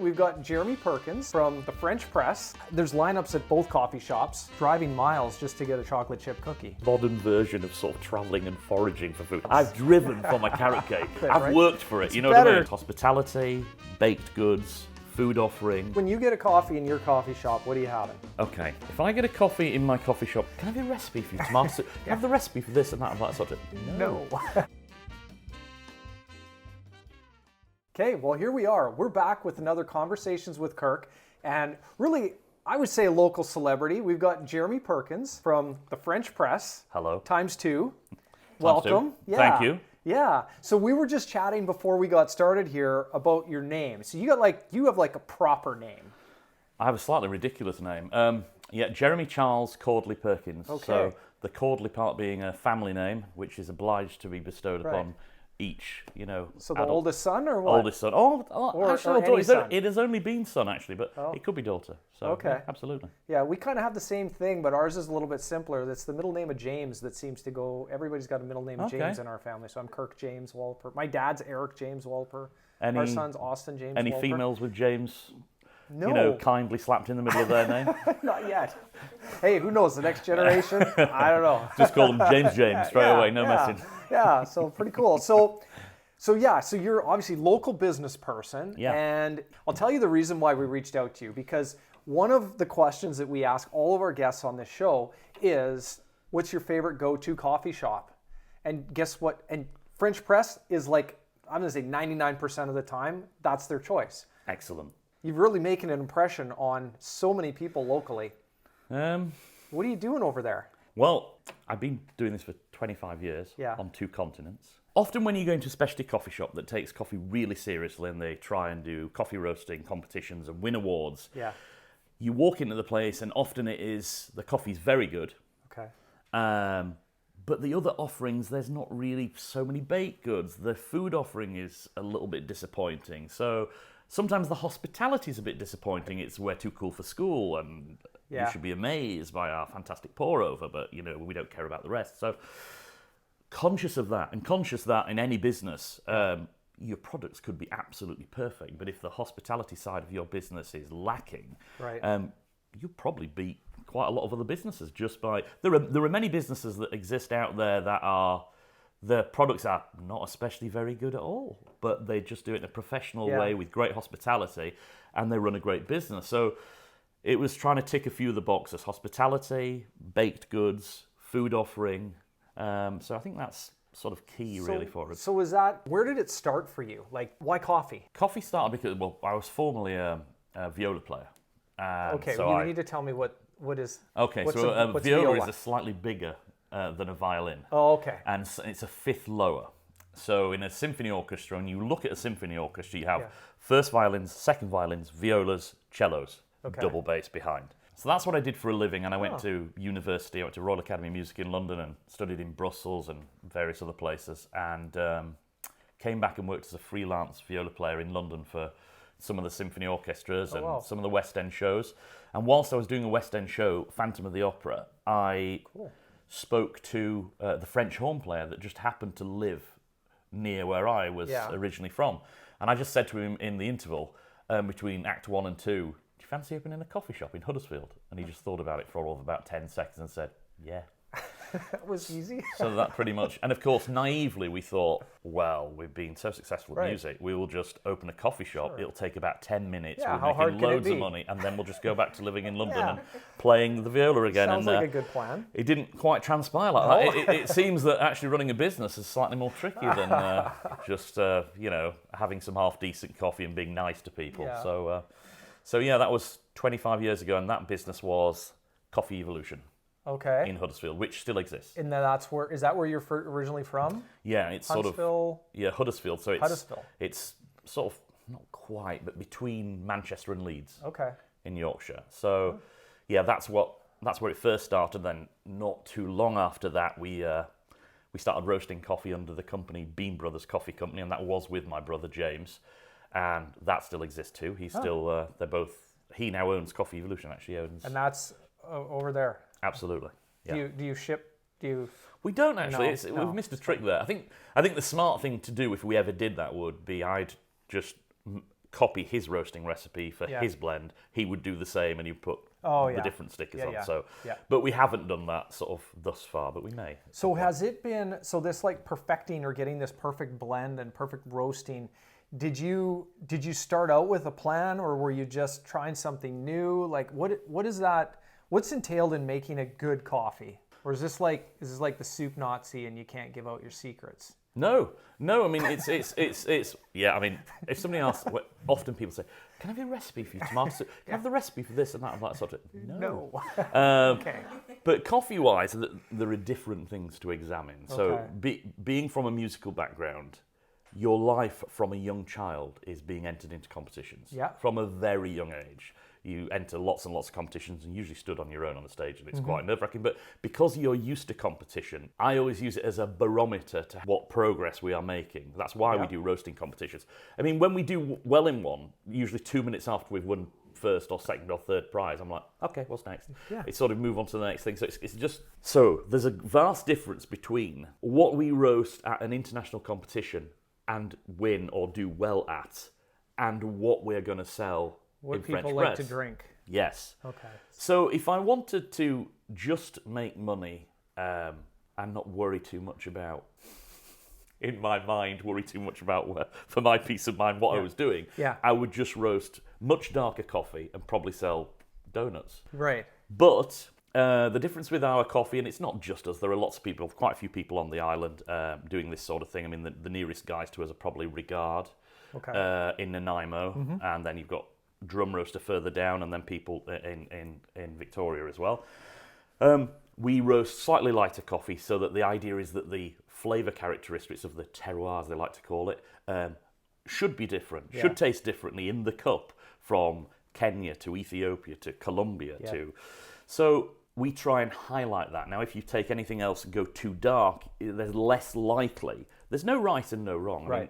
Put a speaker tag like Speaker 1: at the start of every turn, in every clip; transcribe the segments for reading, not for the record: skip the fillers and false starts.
Speaker 1: we've got Jeremy Perkins from the French Press. There's lineups at both coffee shops, driving miles just to get a chocolate chip cookie.
Speaker 2: Modern version of sort of travelling and foraging for food. I've driven for my carrot cake. I've
Speaker 1: right?
Speaker 2: worked for it,
Speaker 1: It's
Speaker 2: you know what I
Speaker 1: better.
Speaker 2: mean? Hospitality, baked goods, food offering.
Speaker 1: When you get a coffee in your coffee shop, what are you having?
Speaker 2: Okay, if I get a coffee in my coffee shop, can I have a recipe for your tomato soup? Can I have the recipe for this and that sort of thing?
Speaker 1: No. Okay, well here we are. We're back with another Conversations with Kirk, and really, I would say a local celebrity. We've got Jeremy Perkins from the French Press.
Speaker 2: Hello.
Speaker 1: Times two.
Speaker 2: Times two.
Speaker 1: Welcome. Yeah.
Speaker 2: Thank you.
Speaker 1: Yeah. So we were just chatting before we got started here about your name. So you have like a proper name.
Speaker 2: I have a slightly ridiculous name. Jeremy Charles Cordley Perkins.
Speaker 1: Okay.
Speaker 2: So the Cordley part being a family name, which is obliged to be bestowed
Speaker 1: Right.
Speaker 2: upon each,
Speaker 1: So the
Speaker 2: adult.
Speaker 1: oldest son or what?
Speaker 2: Oldest son.
Speaker 1: Or
Speaker 2: Actually,
Speaker 1: any son.
Speaker 2: it has only been son, actually, but it could be daughter. So,
Speaker 1: Okay.
Speaker 2: yeah, absolutely.
Speaker 1: Yeah, we kind of have the same thing, but ours is a little bit simpler. That's the middle name of James that seems to go. Everybody's got a middle name of
Speaker 2: Okay.
Speaker 1: James in our family. So I'm Kirk James Walper. My dad's Eric James Walper. Our
Speaker 2: Any-
Speaker 1: son's Austin James
Speaker 2: Any
Speaker 1: Walper.
Speaker 2: females with James,
Speaker 1: No,
Speaker 2: kindly slapped in the middle of their name?
Speaker 1: not yet. Hey, who knows? The next generation? I don't know.
Speaker 2: Just call them James straight away, no messing.
Speaker 1: Yeah, so pretty cool. So you're obviously a local business person,
Speaker 2: Yeah.
Speaker 1: and I'll tell you the reason why we reached out to you, because one of the questions that we ask all of our guests on this show is, what's your favorite go-to coffee shop? And guess what? And French Press is like, I'm going to say 99% of the time, that's their choice.
Speaker 2: Excellent.
Speaker 1: You've really making an impression on so many people locally. What are you doing over there?
Speaker 2: Well, I've been doing this for 25 years
Speaker 1: Yeah.
Speaker 2: on 2 continents. Often when you go into a specialty coffee shop that takes coffee really seriously and they try and do coffee roasting competitions and win awards,
Speaker 1: Yeah.
Speaker 2: you walk into the place and often the coffee's very good,
Speaker 1: Okay.
Speaker 2: but the other offerings, there's not really so many baked goods. The food offering is a little bit disappointing. So sometimes the hospitality is a bit disappointing. It's we're too cool for school and
Speaker 1: Yeah.
Speaker 2: you should be amazed by our fantastic pour over, but we don't care about the rest. So conscious of that, and conscious that in any business, your products could be absolutely perfect, but if the hospitality side of your business is lacking,
Speaker 1: Right.
Speaker 2: you'll probably beat quite a lot of other businesses just by... There are many businesses that exist out there that their products are not especially very good at all, but they just do it in a professional
Speaker 1: Yeah.
Speaker 2: way with great hospitality, and they run a great business. So it was trying to tick a few of the boxes: hospitality, baked goods, food offering. So I think that's sort of key really for us.
Speaker 1: So where did it start for you? Like, why coffee?
Speaker 2: Coffee started because, I was formerly a viola player.
Speaker 1: Okay,
Speaker 2: so
Speaker 1: you need to tell me what is...
Speaker 2: Okay,
Speaker 1: what's
Speaker 2: so
Speaker 1: what's
Speaker 2: viola is a slightly bigger than a violin.
Speaker 1: Oh, okay.
Speaker 2: And it's a fifth lower. So in a symphony orchestra, and you look at a symphony orchestra, you have first violins, second violins, violas, cellos,
Speaker 1: Okay.
Speaker 2: double bass behind. So that's what I did for a living, and I went to university. I went to Royal Academy of Music in London and studied in Brussels and various other places, and came back and worked as a freelance viola player in London for some of the symphony orchestras and
Speaker 1: wow.
Speaker 2: some of the West End shows. And whilst I was doing a West End show, Phantom of the Opera, I spoke to the French horn player that just happened to live near where I was originally from. And I just said to him in the interval between Act 1 and 2, do you fancy opening a coffee shop in Huddersfield? And he just thought about it for all of about 10 seconds and said, yeah.
Speaker 1: That was easy.
Speaker 2: So that pretty much, and of course, naively we thought, well, we've been so successful with
Speaker 1: Right.
Speaker 2: music, we will just open a coffee shop. It'll take about 10 minutes.
Speaker 1: Yeah,
Speaker 2: we're
Speaker 1: how hard
Speaker 2: making
Speaker 1: can it
Speaker 2: loads of
Speaker 1: be?
Speaker 2: money, and then we'll just go back to living in London
Speaker 1: Yeah.
Speaker 2: and playing the viola again.
Speaker 1: Sounds
Speaker 2: and,
Speaker 1: like a good plan.
Speaker 2: It didn't quite transpire like that. It seems that actually running a business is slightly more tricky than just having some half decent coffee and being nice to people.
Speaker 1: Yeah.
Speaker 2: So that was 25 years ago, and that business was Coffee Evolution
Speaker 1: Okay.
Speaker 2: in Huddersfield, which still exists.
Speaker 1: And then is that where you're originally from?
Speaker 2: Yeah, it's
Speaker 1: Huntsville?
Speaker 2: Huddersfield. So
Speaker 1: Huddersfield.
Speaker 2: it's sort of not quite, but between Manchester and Leeds
Speaker 1: Okay.
Speaker 2: in Yorkshire. So that's where it first started. Then not too long after that, we started roasting coffee under the company Bean Brothers Coffee Company, and that was with my brother James, and that still exists too. He's still they're both. He now owns Coffee Evolution. Actually owns.
Speaker 1: And that's over there.
Speaker 2: Absolutely. Yeah.
Speaker 1: Do you ship?
Speaker 2: We don't actually.
Speaker 1: No,
Speaker 2: We've missed a trick there. I think the smart thing to do if we ever did that would be I'd just copy his roasting recipe for his blend, he would do the same and you put the different stickers on. So, but we haven't done that sort of thus far, but we may.
Speaker 1: So has it been, so this like perfecting or getting this perfect blend and perfect roasting, did you start out with a plan, or were you just trying something new? Like what is that, what's entailed in making a good coffee? Or is this like the soup Nazi and you can't give out your secrets?
Speaker 2: No. I mean, it's. Yeah. I mean, if somebody asks, often people say, "Can I have a recipe for your tomato soup? Can I have the recipe for this and that and that sort of?" No.
Speaker 1: Okay.
Speaker 2: But coffee-wise, there are different things to examine. So, being from a musical background, your life from a young child is being entered into competitions.
Speaker 1: Yeah.
Speaker 2: From a very young age. You enter lots and lots of competitions and usually stood on your own on the stage, and it's quite nerve-wracking. But because you're used to competition, I always use it as a barometer to what progress we are making. That's why we do roasting competitions. I mean, when we do well in one, usually 2 minutes after we've won first or second or third prize, I'm like, okay, what's next? Yeah. It's sort of move on to the next thing. So it's just, so there's a vast difference between what we roast at an international competition and win or do well at, and what we're going to sell
Speaker 1: what
Speaker 2: in
Speaker 1: people
Speaker 2: French
Speaker 1: like
Speaker 2: press.
Speaker 1: to drink.
Speaker 2: Yes.
Speaker 1: Okay.
Speaker 2: So if I wanted to just make money and not worry too much about, in my mind, for my peace of mind, what I was doing, I would just roast much darker coffee and probably sell donuts.
Speaker 1: Right.
Speaker 2: But the difference with our coffee, and it's not just us, there are lots of people, quite a few people on the island doing this sort of thing. I mean, the nearest guys to us are probably Regard in Nanaimo, and then you've got Drum Roaster further down, and then people in Victoria as well. We roast slightly lighter coffee, so that the idea is that the flavour characteristics of the terroir, as they like to call it, should be different, should taste differently in the cup from Kenya to Ethiopia to Colombia to... So we try and highlight that. Now, if you take anything else and go too dark, there's less likely. There's no right and no wrong.
Speaker 1: Right.
Speaker 2: I mean,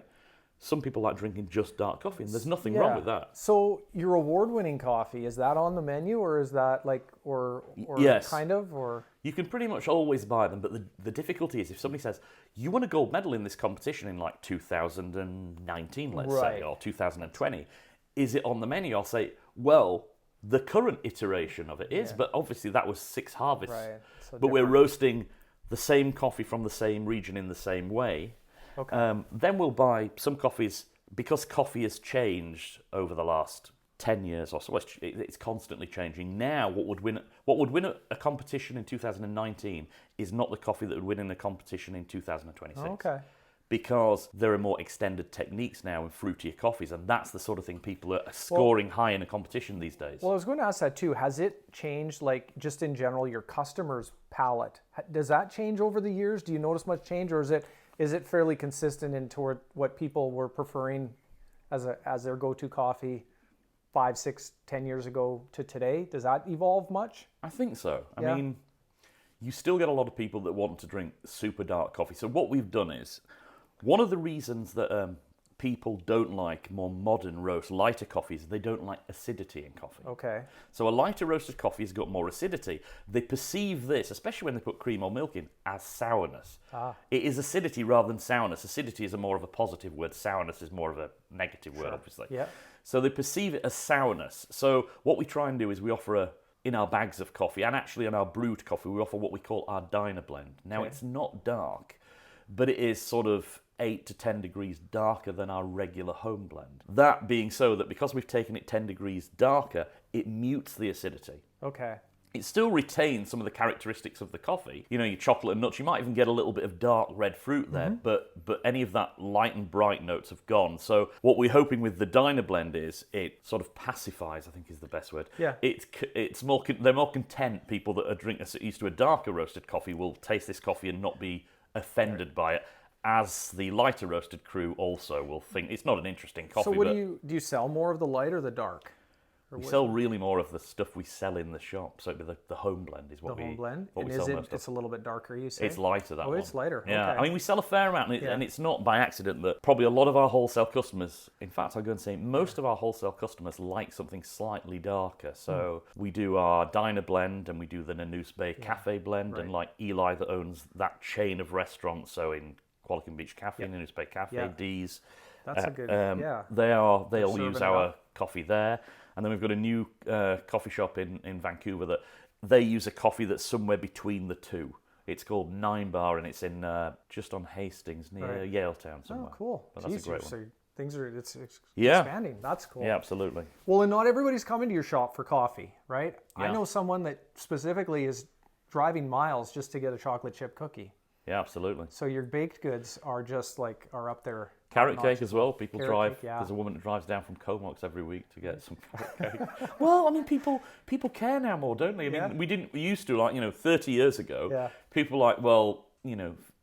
Speaker 2: some people like drinking just dark coffee, and there's nothing wrong with that.
Speaker 1: So your award-winning coffee, is that on the menu, or is that like, or
Speaker 2: yes,
Speaker 1: kind of, or?
Speaker 2: You can pretty much always buy them, but the difficulty is if somebody says, you won a gold medal in this competition in like 2019, let's say, or 2020, is it on the menu? I'll say, well, the current iteration of it is, but obviously that was 6 harvests. Right. So but we're roasting the same coffee from the same region in the same way. Okay. Then we'll buy some coffees, because coffee has changed over the last 10 years or so. It's constantly changing. Now, what would win a competition in 2019 is not the coffee that would win in a competition in 2026. Okay. Because there are more extended techniques now and fruitier coffees, and that's the sort of thing people are scoring high in a competition these days.
Speaker 1: Well, I was going to ask that too. Has it changed, like, just in general, your customers' palate? Does that change over the years? Do you notice much change, or is it fairly consistent in toward what people were preferring as their go-to coffee 5, 6, 10 years ago to today? Does that evolve much?
Speaker 2: I think so. I mean, you still get a lot of people that want to drink super dark coffee. So what we've done is, one of the reasons that people don't like more modern roast, lighter coffees, they don't like acidity in coffee. Okay. So a lighter roasted coffee has got more acidity. They perceive this, especially when they put cream or milk in, as sourness. It is acidity rather than sourness. Acidity is more of a positive word. Sourness is more of a negative word, obviously. Yeah. So they perceive it as sourness. So what we try and do is we offer in our bags of coffee, and actually in our brewed coffee, we offer what we call our diner blend. Now, it's not dark, but it is sort of 8 to 10 degrees darker than our regular home blend. That being so that because we've taken it 10 degrees darker, it mutes the acidity. Okay. It still retains some of the characteristics of the coffee. You know, your chocolate and nuts, you might even get a little bit of dark red fruit there, but any of that light and bright notes have gone. So what we're hoping with the diner blend is it sort of pacifies, I think is the best word. Yeah. It's more, they're more content. People that are used to a darker roasted coffee will taste this coffee and not be offended by it, as the lighter roasted crew also will think it's not an interesting coffee.
Speaker 1: So do you sell more of the light or the dark?
Speaker 2: We sell really more of the stuff we sell in the shop. So the home blend is what we
Speaker 1: sell. The home blend?
Speaker 2: And
Speaker 1: is it, it's a little bit darker, you say?
Speaker 2: It's lighter, that one.
Speaker 1: Oh, it's lighter.
Speaker 2: Yeah.
Speaker 1: Okay.
Speaker 2: I mean, we sell a fair amount, and it's not by accident that probably a lot of our wholesale customers, in fact, I'll go and say most of our wholesale customers like something slightly darker. So we do our diner blend, and we do the Nanoose Bay Cafe blend, and like Eli that owns that chain of restaurants, so in Qualicum Beach Cafe, Nanoose Bay Cafe, D's,
Speaker 1: That's a good,
Speaker 2: They'll use
Speaker 1: serving
Speaker 2: our
Speaker 1: up.
Speaker 2: coffee there. And then we've got a new coffee shop in Vancouver that they use a coffee that's somewhere between the two. It's called 9 Bar, and it's in just on Hastings near Yaletown somewhere.
Speaker 1: Oh, cool.
Speaker 2: But that's a great one.
Speaker 1: So things are expanding. That's cool.
Speaker 2: Yeah, absolutely.
Speaker 1: Well, and not everybody's coming to your shop for coffee, right?
Speaker 2: Yeah.
Speaker 1: I know someone that specifically is driving miles just to get a chocolate chip cookie.
Speaker 2: Yeah, absolutely.
Speaker 1: So your baked goods are just are up there.
Speaker 2: Carrot cake as well. People
Speaker 1: Carrot
Speaker 2: drive.
Speaker 1: cake, yeah.
Speaker 2: There's a woman that drives down from Comox every week to get some carrot cake. Well, I mean, people care now more, don't they? I mean, we used to 30 years ago.
Speaker 1: Yeah.
Speaker 2: People were like, well,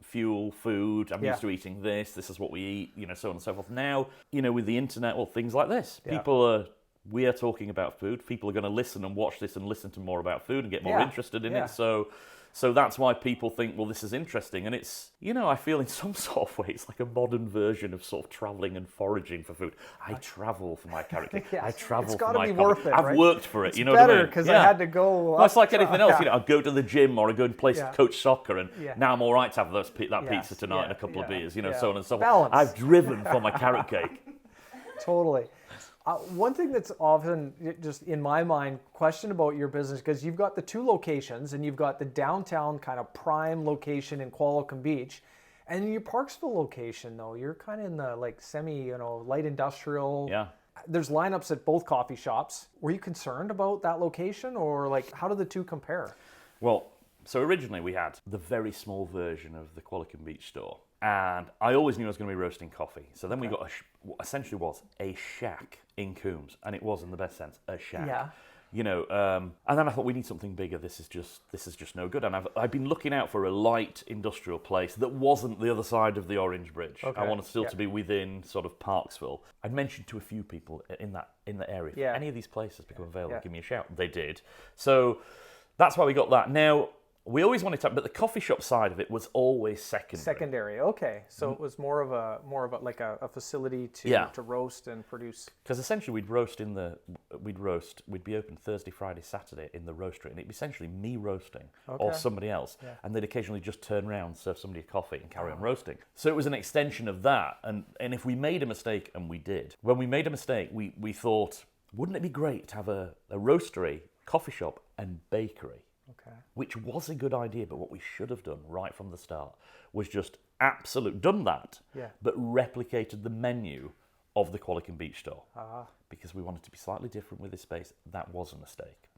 Speaker 2: fuel, food. I'm used to eating this. This is what we eat. So on and so forth. Now, with the internet, things like this.
Speaker 1: Yeah.
Speaker 2: We are talking about food. People are going to listen and watch this and listen to more about food and get more interested in it. So that's why people think, well, this is interesting. And it's, I feel in some sort of way, it's like a modern version of sort of traveling and foraging for food. I travel for my carrot cake.
Speaker 1: Yes.
Speaker 2: I travel
Speaker 1: It's
Speaker 2: for
Speaker 1: gotta
Speaker 2: my
Speaker 1: be
Speaker 2: coffee.
Speaker 1: worth it,
Speaker 2: I've
Speaker 1: right?
Speaker 2: worked for it.
Speaker 1: It's
Speaker 2: You know what I
Speaker 1: better
Speaker 2: mean?
Speaker 1: because I had to go.
Speaker 2: Well, it's like anything else.
Speaker 1: Yeah.
Speaker 2: I go to the gym or I go and play coach soccer, and now I'm all right to have that pizza tonight and a couple of beers. So on and so forth.
Speaker 1: Balance.
Speaker 2: I've driven for my carrot cake.
Speaker 1: Totally. One thing that's often just in my mind question about your business, because you've got the 2 locations and you've got the downtown kind of prime location in Qualicum Beach, and in your Parksville location though, you're kind of in the semi, light industrial.
Speaker 2: Yeah.
Speaker 1: There's lineups at both coffee shops. Were you concerned about that location, or how do the 2 compare?
Speaker 2: Well, so originally we had the very small version of the Qualicum Beach store, and I always knew I was going to be roasting coffee. So then we got what essentially was a shack in Coombs, and it was in the best sense a shack.
Speaker 1: Yeah.
Speaker 2: And then I thought we need something bigger. This is just no good. And I've been looking out for a light industrial place that wasn't the other side of the Orange Bridge.
Speaker 1: Okay.
Speaker 2: I wanted still to be within sort of Parksville. I'd mentioned to a few people in the area, if any of these places become available, give me a shout. They did. So that's why we got that. Now, we always wanted to, but the coffee shop side of it was always secondary.
Speaker 1: Secondary, okay. So it was more of a facility to roast and produce.
Speaker 2: Because essentially we'd be open Thursday, Friday, Saturday in the roastery, and it'd be essentially me roasting or somebody else, and they'd occasionally just turn around, serve somebody a coffee, and carry on roasting. So it was an extension of that, and if we made a mistake, and we did, when we made a mistake, we thought, wouldn't it be great to have a roastery, coffee shop, and bakery?
Speaker 1: Okay.
Speaker 2: Which was a good idea, but what we should have done right from the start was just done that, but replicated the menu of the Qualicum Beach store. Because we wanted to be slightly different with this space. That was a mistake.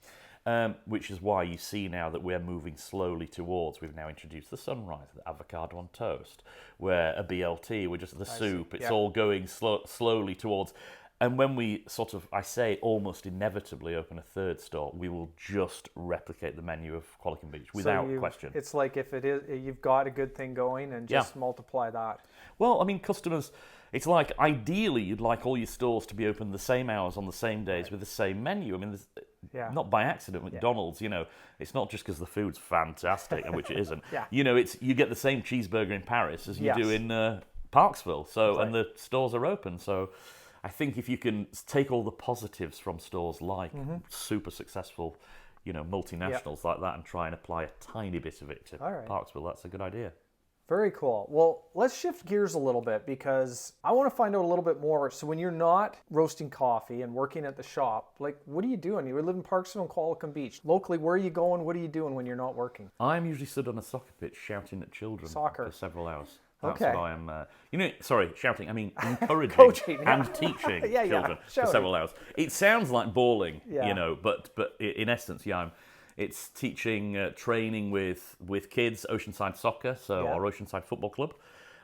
Speaker 2: Which is why you see now that we're moving slowly towards, we've now introduced the sunrise, the avocado on toast, where a BLT, we're just the soup, it's all going slowly towards. And when we I say almost inevitably open a third store, we will just replicate the menu of Qualicum Beach without question.
Speaker 1: It's like if it is, you've got a good thing going and just multiply that.
Speaker 2: Well, I mean, customers, it's like ideally you'd like all your stores to be open the same hours on the same days with the same menu. I mean, not by accident, McDonald's, it's not just because the food's fantastic, and which it isn't. You get the same cheeseburger in Paris as you do in Parksville, and the stores are open, so... I think if you can take all the positives from stores like super successful, multinationals like that and try and apply a tiny bit of it to Parksville, that's a good idea.
Speaker 1: Very cool. Well, let's shift gears a little bit because I want to find out a little bit more. So when you're not roasting coffee and working at the shop, what are you doing? You live in Parksville and Qualicum Beach. Locally, where are you going? What are you doing when you're not working?
Speaker 2: I'm usually stood on a soccer pitch shouting at children for several hours. That's
Speaker 1: what
Speaker 2: I am, shouting, I mean encouraging
Speaker 1: Coaching,
Speaker 2: and teaching children for several hours. It sounds like bawling, but in essence, it's teaching, training with kids, Oceanside soccer, our Oceanside football club.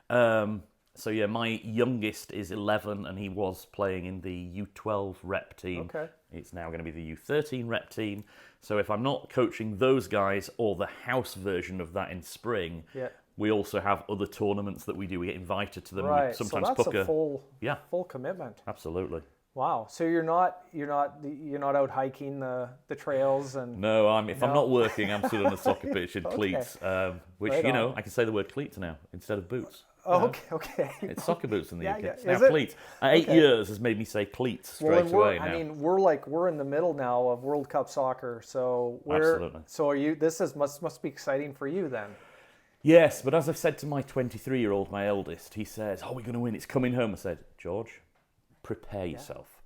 Speaker 2: My youngest is 11 and he was playing in the U12 rep team.
Speaker 1: Okay.
Speaker 2: It's now going to be the U13 rep team. So if I'm not coaching those guys or the house version of that in spring, we also have other tournaments that we do. We get invited to them.
Speaker 1: Right.
Speaker 2: Sometimes
Speaker 1: so that's
Speaker 2: Pucker.
Speaker 1: a full commitment.
Speaker 2: Absolutely.
Speaker 1: Wow. So you're not out hiking the trails and.
Speaker 2: No, if I'm not working, I'm stood on a soccer pitch in cleats, which I can say the word cleats now instead of boots.
Speaker 1: Oh, okay.
Speaker 2: It's soccer boots in the UK. It's
Speaker 1: Is
Speaker 2: now
Speaker 1: it?
Speaker 2: cleats. 8 years has made me say cleats straight away now.
Speaker 1: I mean, we're in the middle now of World Cup soccer, so
Speaker 2: Absolutely.
Speaker 1: So must be exciting for you then.
Speaker 2: Yes, but as I've said to my 23-year-old, my eldest, he says, "Oh, we're going to win. It's coming home." I said, "George, prepare yourself.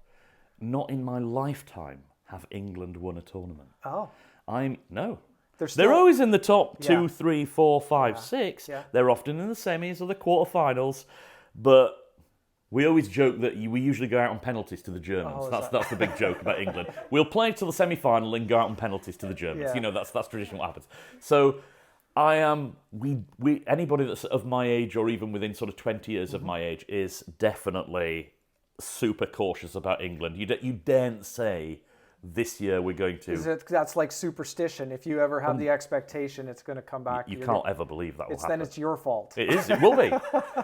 Speaker 2: Not in my lifetime have England won a tournament."
Speaker 1: Oh.
Speaker 2: No.
Speaker 1: They're
Speaker 2: They're always in the top 2,
Speaker 1: Yeah.
Speaker 2: 3, 4, 5,
Speaker 1: Yeah.
Speaker 2: 6.
Speaker 1: Yeah.
Speaker 2: They're often in the semis or the quarterfinals, but we always joke that we usually go out on penalties to the Germans.
Speaker 1: Oh,
Speaker 2: That's the big joke about England. We'll play till the semi-final and go out on penalties to the Germans.
Speaker 1: Yeah.
Speaker 2: That's traditionally what happens. So I am. Anybody that's of my age or even within sort of 20 years of my age is definitely super cautious about England. You daren't say this year we're going to.
Speaker 1: That's like superstition. If you ever have the expectation it's going to come back.
Speaker 2: You can't ever believe that will happen.
Speaker 1: Then it's your fault.
Speaker 2: It is. It will be.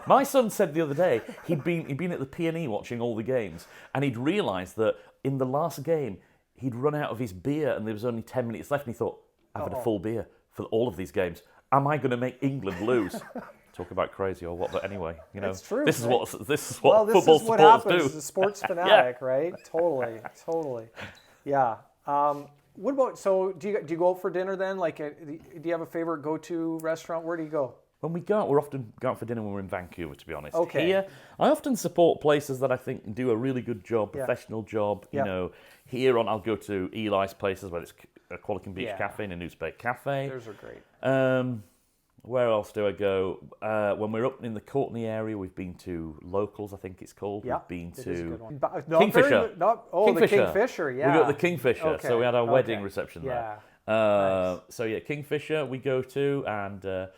Speaker 2: My son said the other day he'd been at the P&E watching all the games, and he'd realised that in the last game he'd run out of his beer, and there was only 10 minutes left, and he thought, "I've had a full beer for all of these games. Am I going to make England lose?" Talk about crazy or what? But anyway,
Speaker 1: It's true.
Speaker 2: This is
Speaker 1: right?
Speaker 2: what football
Speaker 1: this
Speaker 2: supporters
Speaker 1: is what happens.
Speaker 2: do.
Speaker 1: The sports fanatic, right? Totally. Yeah. What about? So, do you go out for dinner then? Like, do you have a favorite go-to restaurant? Where do you go?
Speaker 2: When we go out, we're often going out for dinner when we're in Vancouver, to be honest.
Speaker 1: Okay.
Speaker 2: Here, I often support places that I think do a really good job, professional job.
Speaker 1: Yeah.
Speaker 2: I'll go to Eli's places, whether it's Qualicum Beach Cafe and a News Bay Cafe.
Speaker 1: Those are great.
Speaker 2: Where else do I go? When we're up in the Courtenay area, we've been to Locals, I think it's called.
Speaker 1: Yeah,
Speaker 2: We've been
Speaker 1: it is a
Speaker 2: to
Speaker 1: good one.
Speaker 2: Kingfisher.
Speaker 1: The Kingfisher, yeah.
Speaker 2: We go to the Kingfisher,
Speaker 1: Okay,
Speaker 2: so we had our
Speaker 1: okay.
Speaker 2: wedding reception there.
Speaker 1: Nice.
Speaker 2: So yeah, Kingfisher we go to, and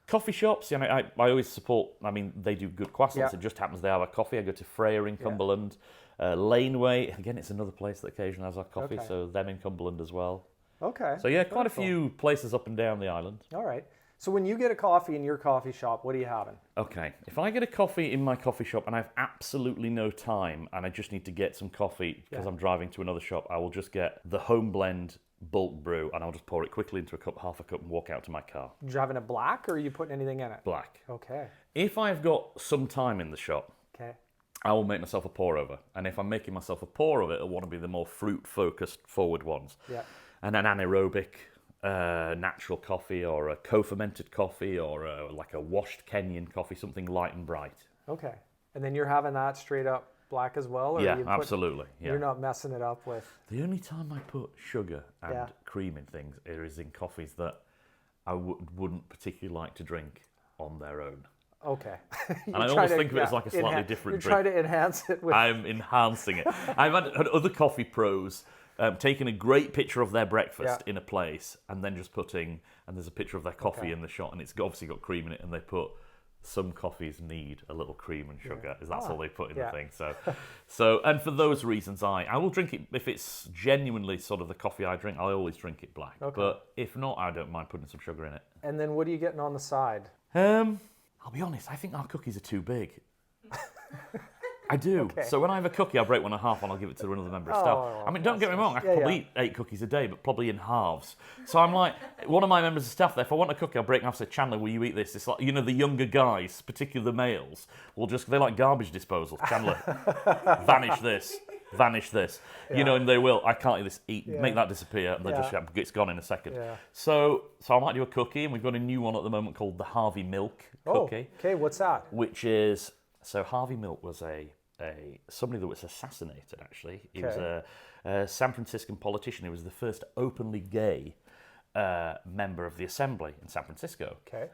Speaker 2: coffee shops. I always support. I mean, they do good croissants.
Speaker 1: Yeah.
Speaker 2: It just happens they have a coffee. I go to Freya in Cumberland, Laneway. Again, it's another place that occasionally has our coffee.
Speaker 1: Okay.
Speaker 2: So them in Cumberland as well.
Speaker 1: Okay.
Speaker 2: So yeah, quite a
Speaker 1: Very
Speaker 2: few places up and down the island.
Speaker 1: All right. So when you get a coffee in your coffee shop, what are you having?
Speaker 2: Okay, if I get a coffee in my coffee shop and I have absolutely no time and I just need to get some coffee because I'm driving to another shop, I will just get the home blend bulk brew and I'll just pour it quickly into a cup, half a cup, and walk out to my car.
Speaker 1: You having a black, or are you putting anything in it?
Speaker 2: Black.
Speaker 1: Okay.
Speaker 2: If I've got some time in the shop,
Speaker 1: Okay.
Speaker 2: I will make myself a pour over. And if I'm making myself a pour over, it'll want to be the more fruit-focused forward ones.
Speaker 1: Yeah.
Speaker 2: And an anaerobic natural coffee, or a co-fermented coffee, or like a washed Kenyan coffee, something light and bright.
Speaker 1: Okay. And then you're having that straight up black as well? Or
Speaker 2: Yeah,
Speaker 1: you
Speaker 2: absolutely. Yeah.
Speaker 1: You're not messing it up with...
Speaker 2: The only time I put sugar and cream in things is in coffees that I wouldn't particularly like to drink on their own.
Speaker 1: Okay.
Speaker 2: And I always think of it as like a slightly different
Speaker 1: You're
Speaker 2: drink.
Speaker 1: trying to enhance it with...
Speaker 2: I'm enhancing it. I've had other coffee pros taking a great picture of their breakfast in a place and then just putting, and there's a picture of their coffee in the shot, and it's obviously got cream in it, and they put, some coffees need a little cream and sugar, that's all they put in the thing. So and for those reasons, I will drink it. If it's genuinely sort of the coffee I drink, I always drink it black.
Speaker 1: Okay.
Speaker 2: But if not, I don't mind putting some sugar in it.
Speaker 1: And then what are you getting on the side?
Speaker 2: I'll be honest, I think our cookies are too big. I do.
Speaker 1: Okay.
Speaker 2: So when I have a cookie, I'll break one in half and I'll give it to another member of staff. I mean, don't get me wrong, I could probably eat 8 cookies a day, but probably in halves. So I'm like, one of my members of staff there, if I want a cookie, I'll break it in half and say, "Chandler, will you eat this?" It's like, the younger guys, particularly the males, they like garbage disposals. "Chandler, vanish this. And they will. "I can't eat this. Make that disappear." And it's gone in a second. Yeah. So I might do a cookie, and we've got a new one at the moment called the Harvey Milk cookie.
Speaker 1: Okay, what's that?
Speaker 2: Which is, so Harvey Milk was somebody that was assassinated, actually. He was a San Franciscan politician. He was the first openly gay member of the Assembly in San Francisco. Okay.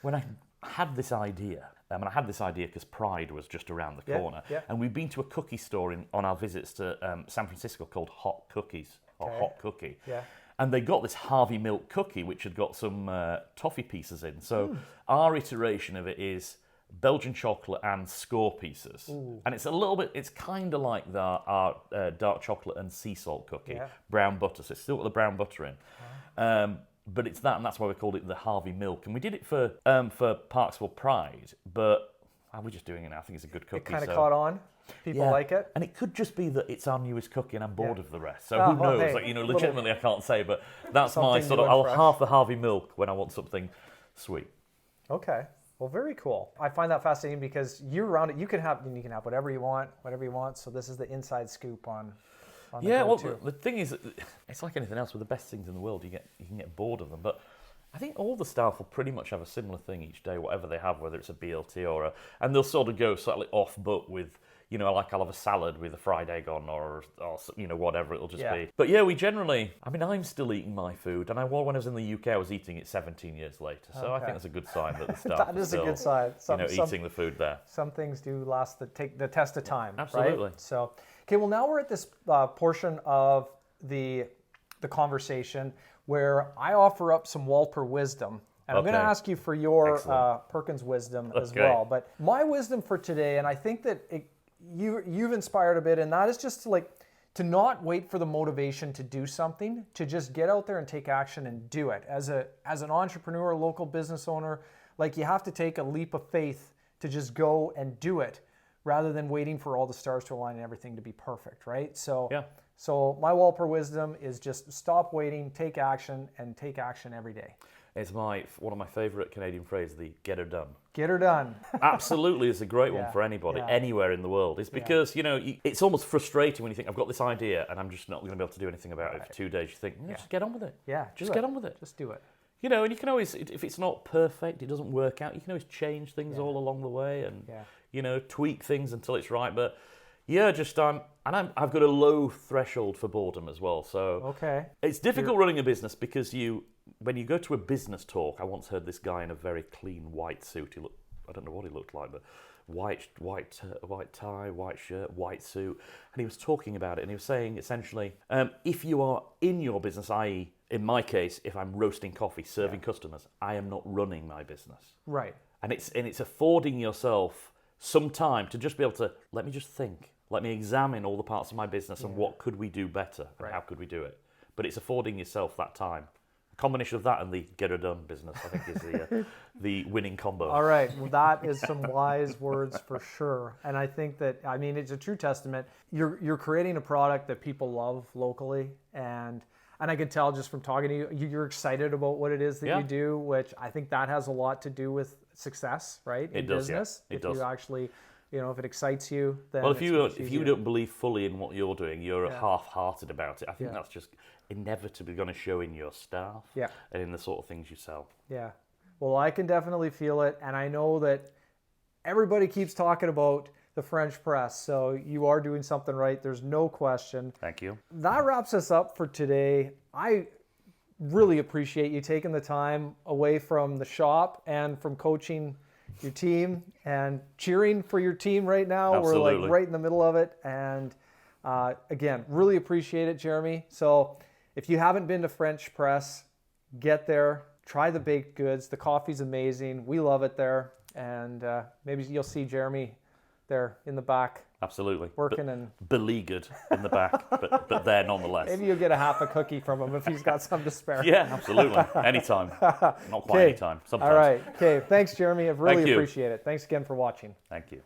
Speaker 2: When I had this idea, and I had this idea because Pride was just around the corner, and we'd been to a cookie store on our visits to San Francisco called Hot Cookies, or Hot Cookie. Yeah. And they got this Harvey Milk cookie, which had got some toffee pieces in. So our iteration of it is Belgian chocolate and score pieces. Ooh. And it's kind of like our dark chocolate and sea salt cookie, brown butter. So it's still got the brown butter in. But it's that, and that's why we called it the Harvey Milk. And we did it for Parksville Pride, but we're just doing it now. I think it's a good cookie.
Speaker 1: It kind of caught on. People like it.
Speaker 2: And it could just be that it's our newest cookie and I'm bored of the rest. So who knows? Hey, legitimately I can't say, but that's my sort of, I'll half the Harvey Milk when I want something sweet. Okay.
Speaker 1: Well, very cool. I find that fascinating because year-round, you can have whatever you want. So this is the inside scoop on the
Speaker 2: well,
Speaker 1: go-to.
Speaker 2: the thing is, it's like anything else. With the best things in the world, you can get bored of them. But I think all the staff will pretty much have a similar thing each day, whatever they have, whether it's a BLT or and they'll sort of go slightly off book with, you know, like I'll have a salad with a fried egg on or you know, whatever it'll just be. But yeah, we generally, I mean, I'm still eating my food, and when I was in the UK, I was eating it 17 years later. So I think that's a good sign that the staff
Speaker 1: that is
Speaker 2: still,
Speaker 1: a good sign.
Speaker 2: Eating the food there.
Speaker 1: Some things do take the test of time,
Speaker 2: absolutely.
Speaker 1: Right? So, okay, well, now we're at this portion of the conversation where I offer up some Walper wisdom. And I'm going to ask you for your Perkins wisdom as well. But my wisdom for today, and I think that you've inspired a bit, and that is just to not wait for the motivation to do something, to just get out there and take action and do it. As an entrepreneur, local business owner, like, you have to take a leap of faith to just go and do it, rather than waiting for all the stars to align and everything to be perfect, right? So my Walper wisdom is just stop waiting, take action, and take action every day.
Speaker 2: It's one of my favourite Canadian phrases, the get her done.
Speaker 1: Get her done.
Speaker 2: Absolutely, it's a great one for anybody, anywhere in the world. It's because, you know, it's almost frustrating when you think, I've got this idea and I'm just not going to be able to do anything about it for 2 days. You think, just get on with it.
Speaker 1: Yeah,
Speaker 2: just get on with it.
Speaker 1: Just do it.
Speaker 2: You know, and you can always, if it's not perfect, it doesn't work out, you can always change things all along the way and, you know, tweak things until it's right. But yeah, I've got a low threshold for boredom as well. So it's difficult running a business because when you go to a business talk, I once heard this guy in a very clean white suit. I don't know what he looked like, but white tie, white shirt, white suit, and he was talking about it, and he was saying essentially, if you are in your business, i.e., in my case, if I'm roasting coffee, serving customers, I am not running my business.
Speaker 1: Right.
Speaker 2: And it's affording yourself some time to just be able to let me just think, let me examine all the parts of my business and what could we do better and how could we do it. But it's affording yourself that time. Combination of that and the get her done business, I think, is the winning combo.
Speaker 1: All right, well, that is some wise words for sure. And I think that, I mean, it's a true testament. You're creating a product that people love locally, and I can tell just from talking to you, you're excited about what it is that you do, which I think that has a lot to do with success, right?
Speaker 2: In business.
Speaker 1: It does. You actually, you know, if it excites you, then
Speaker 2: well, if you don't believe fully in what you're doing, you're half-hearted about it. I think that's just inevitably going to show in your staff and in the sort of things you sell. Yeah.
Speaker 1: Well, I can definitely feel it, and I know that everybody keeps talking about the French press, so you are doing something right. There's no question.
Speaker 2: Thank you.
Speaker 1: That wraps us up for today. I really appreciate you taking the time away from the shop and from coaching your team and cheering for your team right now.
Speaker 2: Absolutely.
Speaker 1: We're like right in the middle of it, and again, really appreciate it, Jeremy. So if you haven't been to French Press, get there, try the baked goods. The coffee's amazing. We love it there, and maybe you'll see Jeremy there in the back.
Speaker 2: Absolutely.
Speaker 1: Working and
Speaker 2: beleaguered in the back, but there nonetheless.
Speaker 1: Maybe you'll get a half a cookie from him if he's got some to spare.
Speaker 2: Yeah, absolutely. Anytime. Not quite anytime. Sometimes.
Speaker 1: All right. Okay. Thanks, Jeremy. I really appreciate it. Thanks again for watching.
Speaker 2: Thank you.